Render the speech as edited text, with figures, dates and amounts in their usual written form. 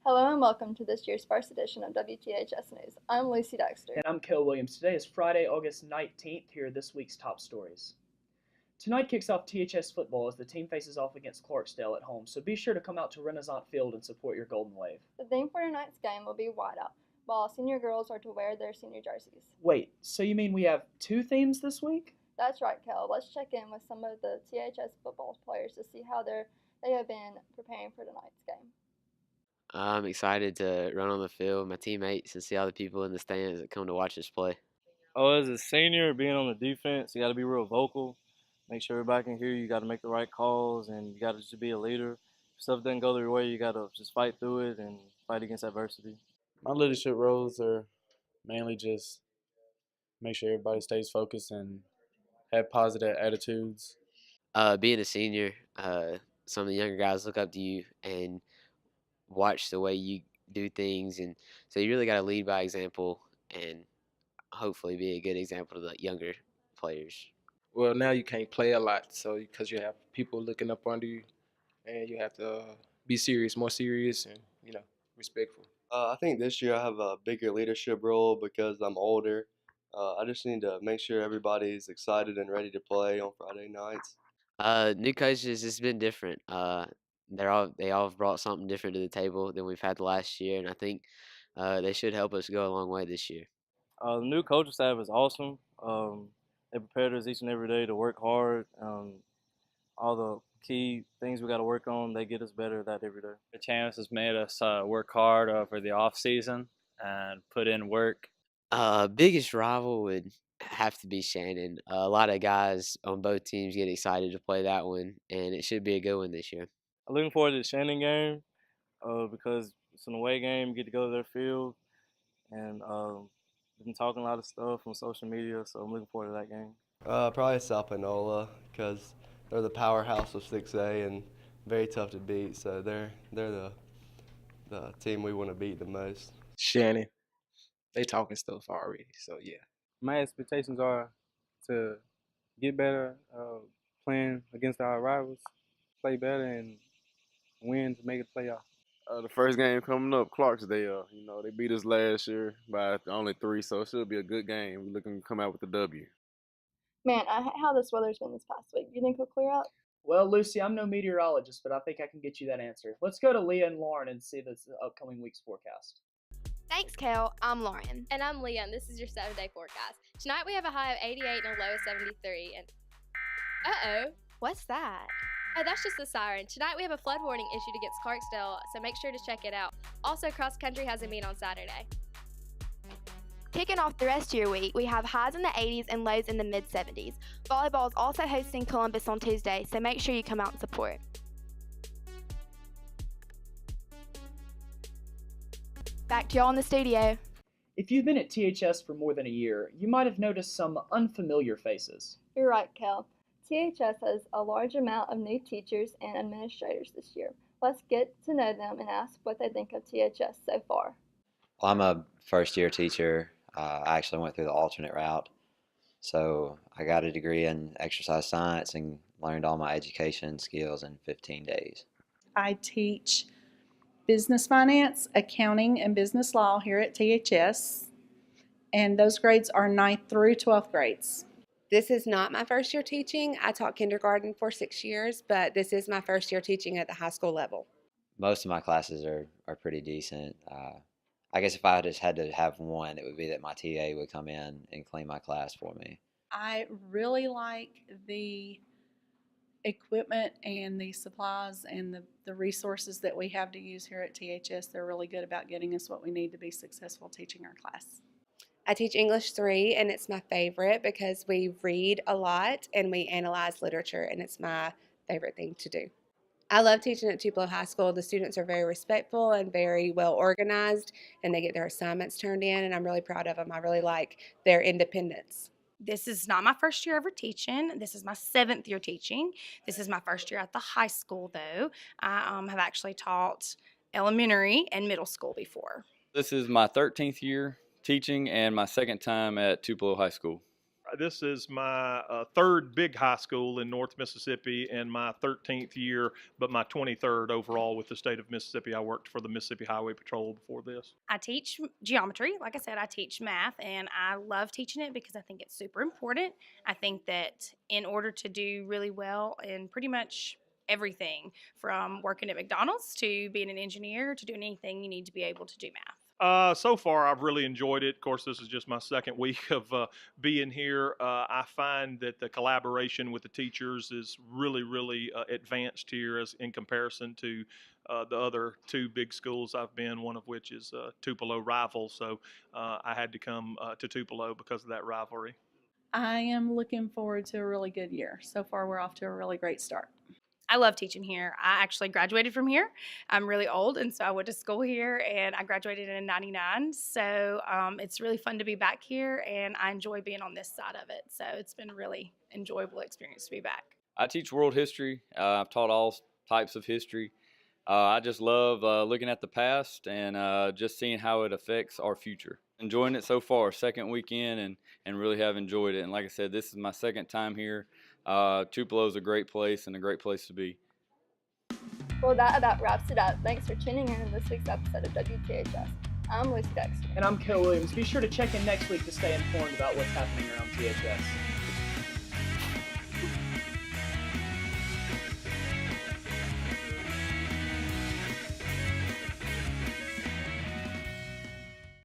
Hello and welcome to this year's first edition of WTHS News. I'm Lucy Dexter. And I'm Kel Williams. Today is Friday, August 19th. Here are this week's top stories. Tonight kicks off THS football as the team faces off against Clarksdale at home, so be sure to come out to Renaissance Field and support your Golden Wave. The theme for tonight's game will be whiteout, while senior girls are to wear their senior jerseys. Wait, so you mean we have two themes this week? That's right, Kel. Let's check in with some of the THS football players to see how they have been preparing for tonight's game. I'm excited to run on the field with my teammates and see all the people in the stands that come to watch us play. Oh, as a senior, being on the defense, you got to be real vocal. Make sure everybody can hear you. You got to make the right calls, and you got to just be a leader. If stuff doesn't go your way, you got to just fight through it and fight against adversity. My leadership roles are mainly just make sure everybody stays focused and have positive attitudes. Being a senior, some of the younger guys look up to you and watch the way you do things, and so you really got to lead by example and hopefully be a good example to the younger players. Well, now you can't play a lot, so because you have people looking up under you, and you have to be serious, more serious, and respectful. I think this year I have a bigger leadership role because I'm older. I just need to make sure everybody's excited and ready to play on Friday nights. New coaches, it's been different. They all have brought something different to the table than we've had the last year, and I think they should help us go a long way this year. The new coaching staff is awesome. They prepared us each and every day to work hard. All the key things we got to work on, they get us better at that every day. The champs has made us work hard for the off season and put in work. Biggest rival would have to be Shannon. A lot of guys on both teams get excited to play that one, and it should be a good one this year. I'm looking forward to the Shannon game because it's an away game. You get to go to their field, and we've been talking a lot of stuff on social media, so I'm looking forward to that game. Probably South Panola because they're the powerhouse of 6A and very tough to beat. So they're the team we want to beat the most. Shannon, they talking stuff already, so yeah. My expectations are to get better, playing against our rivals, play better, and win to make it playoff. The first game coming up, Clarksdale. They beat us last year by only 3, so it should be a good game. We're looking to come out with a W. Man, how this weather's been this past week. Do you think it'll clear up? Well, Lucy, I'm no meteorologist, but I think I can get you that answer. Let's go to Leah and Lauren and see this upcoming week's forecast. Thanks, Kel. I'm Lauren. And I'm Leah, and this is your 7-day forecast. Tonight we have a high of 88 and a low of 73. And uh-oh. What's that? Oh, that's just the siren. Tonight we have a flood warning issued against Clarksdale, so make sure to check it out. Also, cross country has a meet on Saturday. Kicking off the rest of your week, we have highs in the 80s and lows in the mid-70s. Volleyball is also hosting Columbus on Tuesday, so make sure you come out and support. Back to y'all in the studio. If you've been at THS for more than a year, you might have noticed some unfamiliar faces. You're right, Kel. THS has a large amount of new teachers and administrators this year. Let's get to know them and ask what they think of THS so far. Well, I'm a first-year teacher. I actually went through the alternate route. So I got a degree in exercise science and learned all my education skills in 15 days. I teach business finance, accounting, and business law here at THS. And those grades are 9th through 12th grades. This is not my first year teaching. I taught kindergarten for 6 years, but this is my first year teaching at the high school level. Most of my classes are pretty decent. I guess if I just had to have one, it would be that my TA would come in and clean my class for me. I really like the equipment and the supplies and the resources that we have to use here at THS. They're really good about getting us what we need to be successful teaching our class. I teach English 3, and it's my favorite because we read a lot and we analyze literature, and it's my favorite thing to do. I love teaching at Tupelo High School. The students are very respectful and very well organized, and they get their assignments turned in, and I'm really proud of them. I really like their independence. This is not my first year ever teaching. This is my 7th year teaching. This is my first year at the high school, though. I have actually taught elementary and middle school before. This is my 13th year teaching and my second time at Tupelo High School. This is my third big high school in North Mississippi and my 13th year, but my 23rd overall with the state of Mississippi. I worked for the Mississippi Highway Patrol before this. I teach geometry. Like I said, I teach math, and I love teaching it because I think it's super important. I think that in order to do really well in pretty much everything, from working at McDonald's to being an engineer to doing anything, you need to be able to do math. So far, I've really enjoyed it. Of course, this is just my second week of being here. I find that the collaboration with the teachers is really advanced here as in comparison to the other two big schools I've been, one of which is Tupelo rival. So I had to come to Tupelo because of that rivalry. I am looking forward to a really good year. So far, we're off to a really great start. I love teaching here. I actually graduated from here. I'm really old, and so I went to school here, and I graduated in '99. So it's really fun to be back here, and I enjoy being on this side of it. So it's been a really enjoyable experience to be back. I teach world history. I've taught all types of history. I just love looking at the past and just seeing how it affects our future. Enjoying it so far, second weekend, and really have enjoyed it. And like I said, this is my second time here. Tupelo is a great place and a great place to be. Well, that about wraps it up. Thanks for tuning in to this week's episode of WTHS. I'm Lucy Dexter. And I'm Kel Williams. Be sure to check in next week to stay informed about what's happening around THS.